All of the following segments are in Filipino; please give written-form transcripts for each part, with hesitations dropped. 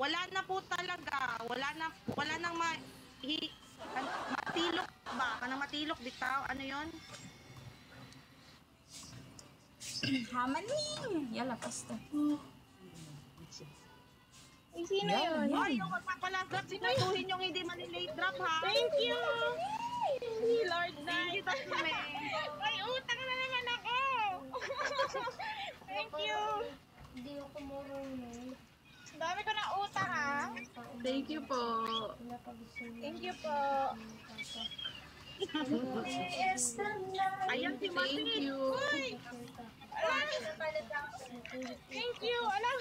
Wala na po talaga. Wala nang matilok ba? Kanang matilok bitaw. Ano 'yon? Hamaning! Yala, pasta. Sino yun? Ay, yung magpapalas drop, siguraduhin yung hindi malilate drop, ha? Thank you! Lord Thank you, Knight. Tatsume. Ay, utang na naman ako! Thank you! Hindi ako marunong. Dami ko na utang, ha? Thank you po. Thank you po. Ayan si Thank Masin. you. Uy! Ala! Thank you! Ala!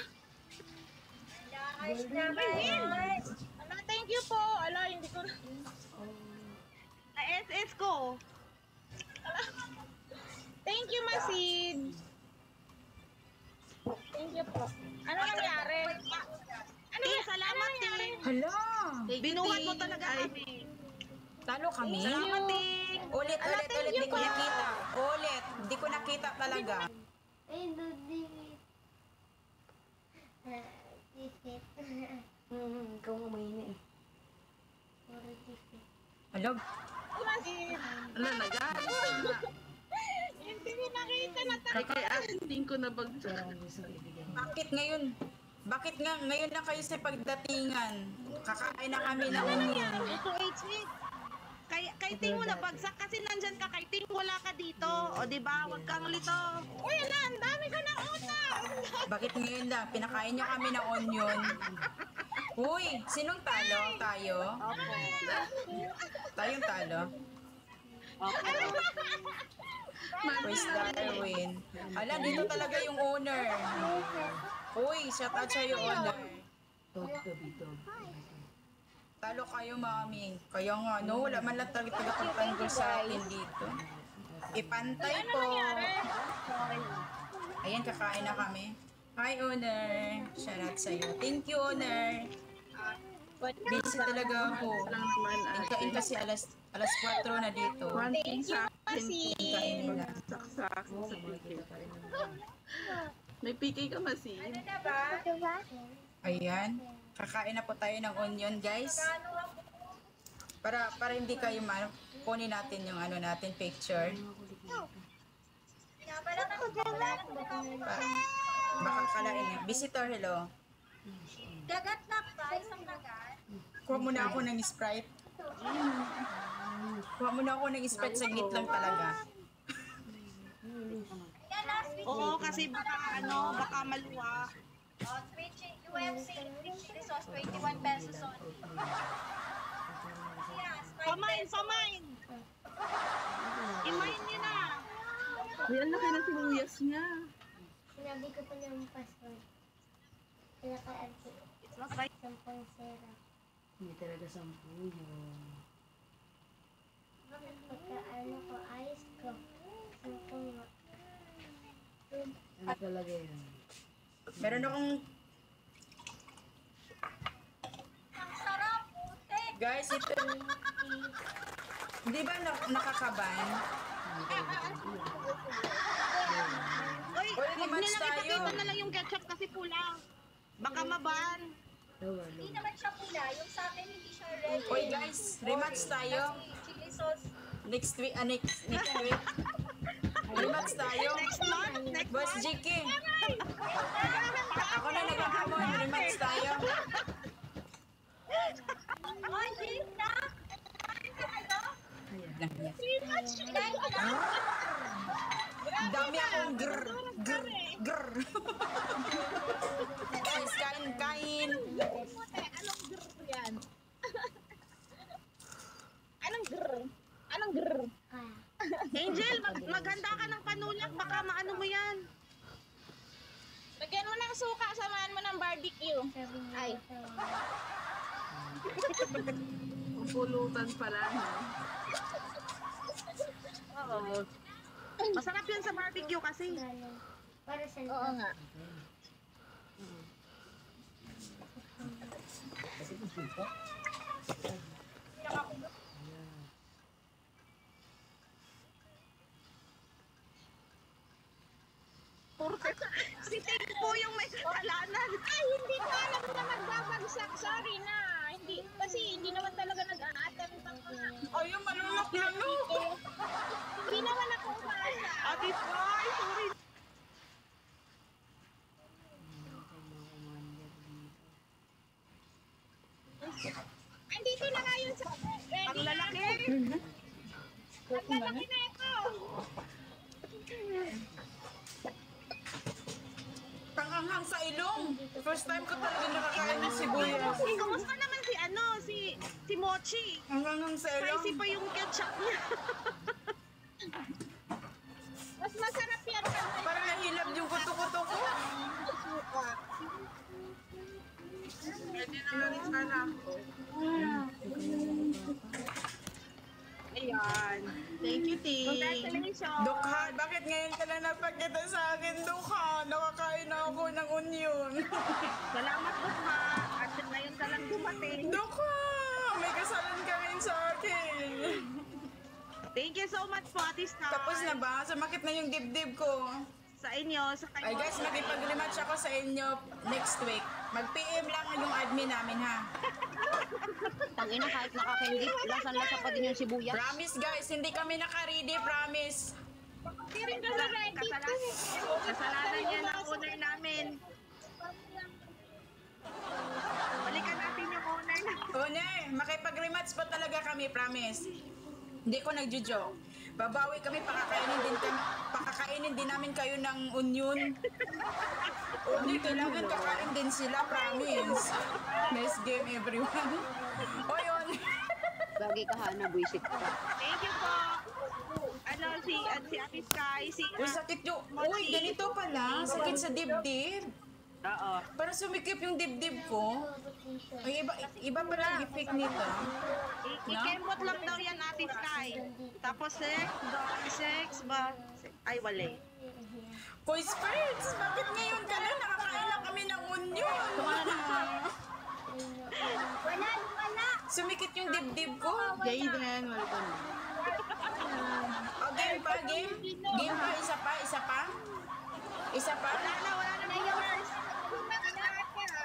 Ala, thank you po! Ala, hindi ko na... Na-SS ko. Thank you, Masid! Thank you po. Ano nangyari? Ano Ting, salamat, Ting. Hala! Binuhat mo talaga kami. Talo kami? Salamat, Ting. Ulit, Ala, ulit, thank ulit. you Di ko po. nakita. Ulit. Di ko nakita talaga. Ay, dudi. Isip. Ikaw nga mahina eh. Puro isip. Alam, Masid! Ala, nagana. Hindi ko nakita na Ay, kay asking ko na bagsa. bakit ngayon? Bakit nga ngayon lang kayo sa pagdatingan? Kakain na kami ng onion. Ito, HH. Kay Ting mo nabagsak kasi nandyan ka. Kay Ting wala ka dito. O, diba? Huwag kang lito. Uy, ala, ang dami ko na utang! Bakit ngayon lang? Pinakain niyo kami ng onion. Uy, sinong talo? Tayo? Tayong talo? Where's Darwin? Ala, dito talaga yung owner. Uy, shout out sa'yo, owner. Talo kayo, mami. Kaya nga, no, wala man lang talaga tagapagtanggol sa atin dito. Ipantay po. Ayan, kakain na kami. Hi, owner. Shout out sa'yo. Thank you, owner. Busy talaga ako. Lang naman. Kain kasi alas 4 na dito. One thing sa akin. Kain nila. Saksak sa PK. May PK ka, Masin. Ayan. Kakain na po tayo ng onion, guys. Para hindi kayo kunin natin yung ano natin picture. Baka kalain eh. Visitor, hello. Dagat na pa, isang dagat. Kuha muna ako ng Sprite. Kuha muna ako ng Sprite, saglit lang talaga. Yan, last week. Oo, kasi baka maluwa. Switch UFC chili sauce, 21 pesos only. Yes, Pamain! Imain niyo na. Uy, ang laki ng sinuyas niya. Sinabi ko pa yung password. Kaya ka-RT. It's not right. 10 sera. Hindi talaga 10 yun. Pagka ano ko, ayos ko. 10 nga. Ano talaga yun? Meron akong... Ang sarap, putik! Guys, ito... Di ba nakakaban? Uy, Uy, huwag rematch nilang tayo. ipakita na lang yung ketchup kasi pula. Baka maban. Lower, Hindi lower. naman siya pula. Yung sa akin, hindi siya red. Uy guys, rematch tayo. Chili sauce. Next week. Rematch tayo. Next Boss JK. Ako na nagkakamon. Rematch tayo. Ay, Jake na! Dami akong grr. Guys, kain. Anong grr yan? Anong grr? Angel, maghanda ka ng panulak. Baka maano mo yan. Lagyan mo ng suka, samahan mo ng barbecue. Sabi niya, Ay. Pulutan pala. No? Oo. Masarap yun sa barbecue kasi. para sa Oo nga. Si Ting po yung may kasalanan. Ay, hindi ko alam na magbabagsak. Sorry na. Hindi, kasi hindi naman talaga nag-a-attempt ng mga... Ayun, malulok-lulok. Hindi naman ako umasa. Ate Sky, sorry. Andito na nga yun sa... Ready Ang lalaki. na. Ang lalaki na ito. Tanganghang sa ilong. First time ko talaga nakakain ng sibuyas. Kamusta naman si ano, si Mochi? Tanganghang sa ilong. Spicy pa yung ketchup niya. Mas masarap yan pag may Parang nahilab yung kuto-kuto ko. suka. Pwede na rin sana ako. Ayan. Thank you, Ting. Congratulations. Dukha, bakit ngayon ka lang napakita sa akin, Dukha? Nakakain na ako ng onion. Salamat po, ma. At ngayon ka lang dumating. Dukha, may kasalan ka rin sa akin. Thank you so much po, Ate Sky. Tapos na ba? Sumakit na yung dibdib ko. Sa inyo, sa kayo. Ay guys, makipag-rematch ako sa inyo next week. Mag-PM lang yung admin namin ha. Tangina, kahit nakakindi, lasan-lasa pa din yung sibuyas. Promise guys, hindi kami naka-ready, promise. Hindi rin kasi ready. Kasalanan niya ng owner namin. Balikan natin yung owner na. Owner, makipag-rematch pa talaga kami, promise. Hindi ko nagjo-joke. Babawi kami, pakakainin din namin kayo ng onion. Owner, kailangan kakain din sila, promise. Nice game everyone. O yun. Gagi ka Hana, buisit ka. Thank you po. Ano, si Ate Sky, si... Uy, sakit yung... Uy, ganito pala. Sakit sa dibdib. Oo. Para sumikip yung dibdib ko. Ay, iba pala ang effect nito. I-kemot lang daw yan, Ate Sky. Tapos sex ba? Ay, wala eh. Koy Spirits, bakit ngayon ka lang? Nakakain lang kami ng onion. Wala. Sumikit yung dibdib ko. Jayden, welcome. O, game pa, game. Game pa, isa pa. Isa pa. Wala na viewers.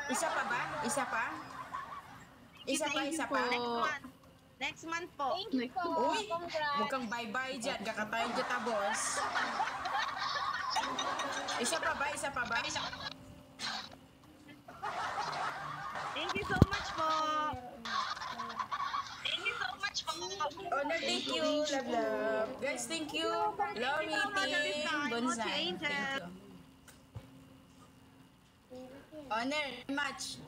Isa pa ba? Isa pa? Isa pa? Next month po. Thank you po. Uy, huwag kang bye-bye dyan. Kakatayin dyan ta, boss. Isa pa ba? Thank you so much po. Oh, no, thank you. Love. Guys, thank you. Love meeting. Bonsai. Thank you. Honor, match.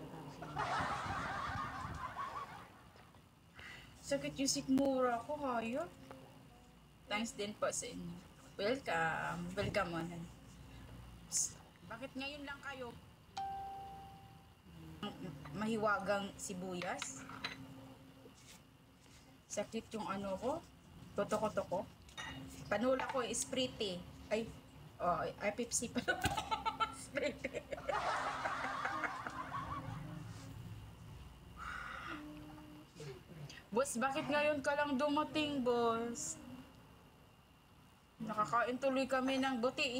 Sakit yung sikmura ko, hayo. Thanks din po sa inyo. Welcome. Welcome, Honor. Bakit ngayon lang kayo mahiwagang sibuyas? Sakit yung ano ko. Totoko-toko. Panula ko is pretty. Ay, Pepsi pa. Pretty. Boss, bakit ngayon ka lang dumating, boss? Nakakain tuloy kami ng buti.